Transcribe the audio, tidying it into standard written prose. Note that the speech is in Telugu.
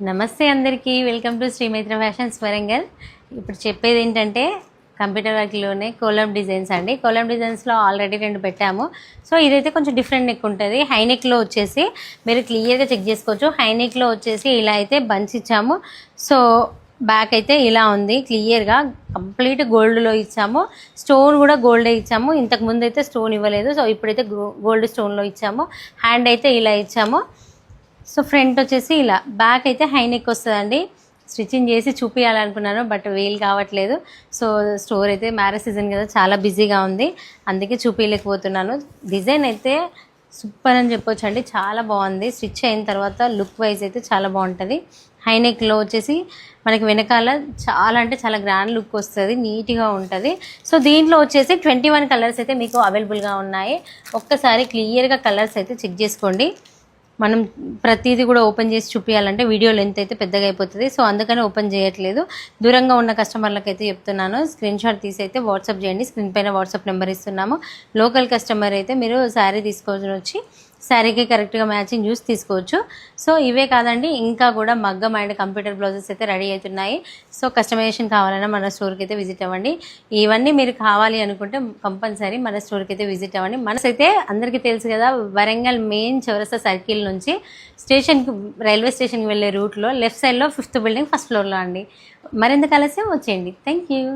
నమస్తే అందరికీ, welcome to Shri Maitra Fashions Warangal. ఇప్పుడు చెప్పేది ఏంటంటే కంప్యూటర్ వర్క్లోనే కోలం డిజైన్స్ అండి. కోలం డిజైన్స్లో ఆల్రెడీ 2 పెట్టాము. సో ఇదైతే కొంచెం డిఫరెంట్ నెక్ ఉంటుంది. హై నెక్లో వచ్చేసి మీరు క్లియర్గా చెక్ చేసుకోవచ్చు. హై నెక్లో వచ్చేసి ఇలా అయితే బంచ్ ఇచ్చాము. సో బ్యాక్ అయితే ఇలా ఉంది, క్లియర్గా కంప్లీట్ గోల్డ్లో ఇచ్చాము. స్టోన్ కూడా గోల్డే ఇచ్చాము. ఇంతకుముందు అయితే స్టోన్ ఇవ్వలేదు, సో ఇప్పుడైతే గోల్డ్ స్టోన్లో ఇచ్చాము. హ్యాండ్ అయితే ఇలా ఇచ్చాము. సో ఫ్రంట్ వచ్చేసి ఇలా, బ్యాక్ అయితే హై నెక్ వస్తుందండి. స్టిచ్చింగ్ చేసి చూపించాలనుకున్నాను, బట్ వీలు కావట్లేదు. సో స్టోర్ అయితే మ్యారేజ్ సీజన్ కదా, చాలా బిజీగా ఉంది, అందుకే చూపించలేకపోతున్నాను. డిజైన్ అయితే సూపర్ అని చెప్పొచ్చు అండి, చాలా బాగుంది. స్టిచ్ అయిన తర్వాత లుక్ వైజ్ అయితే చాలా బాగుంటుంది. హై నెక్లో వచ్చేసి మనకి వెనకాల చాలా అంటే చాలా గ్రాండ్ లుక్ వస్తుంది, నీట్గా ఉంటుంది. సో దీంట్లో వచ్చేసి 21 కలర్స్ అయితే మీకు అవైలబుల్గా ఉన్నాయి. ఒక్కసారి క్లియర్గా కలర్స్ అయితే చెక్ చేసుకోండి. మనం ప్రతిదీ కూడా ఓపెన్ చేసి చూపించాలంటే వీడియో లెంత్ అయితే పెద్దగా అయిపోతుంది. సో అందుకని ఓపెన్ చేయట్లేదు. దూరంగా ఉన్న కస్టమర్లకు అయితే చెప్తున్నాను, స్క్రీన్ షాట్ తీసి అయితే వాట్సాప్ చేయండి. స్క్రీన్ పైన వాట్సాప్ నెంబర్ ఇస్తున్నాము. లోకల్ కస్టమర్ అయితే మీరు శారీ తీసుకొని వచ్చి శారీకి కరెక్ట్గా మ్యాచింగ్ చూసి తీసుకోవచ్చు. సో ఇవే కాదండి, ఇంకా కూడా మగ్గం అండ్ కంప్యూటర్ బ్లౌజెస్ అయితే రెడీ అవుతున్నాయి. సో కస్టమైజేషన్ కావాలన్నా మన స్టోర్కి అయితే విజిట్ అవ్వండి. ఇవన్నీ మీరు కావాలి అనుకుంటే కంపల్సరీ మన స్టోర్కి అయితే విజిట్ అవ్వండి. మనసైతే అందరికీ తెలుసు కదా, వరంగల్ మెయిన్ చౌరస్తా సర్కిల్ నుంచి స్టేషన్కి, రైల్వే స్టేషన్కి వెళ్ళే రూట్లో లెఫ్ట్ సైడ్లో 5th బిల్డింగ్ 1st ఫ్లోర్లో అండి. మరెందుకు ఆలస్యం, వచ్చేయండి. Thank you.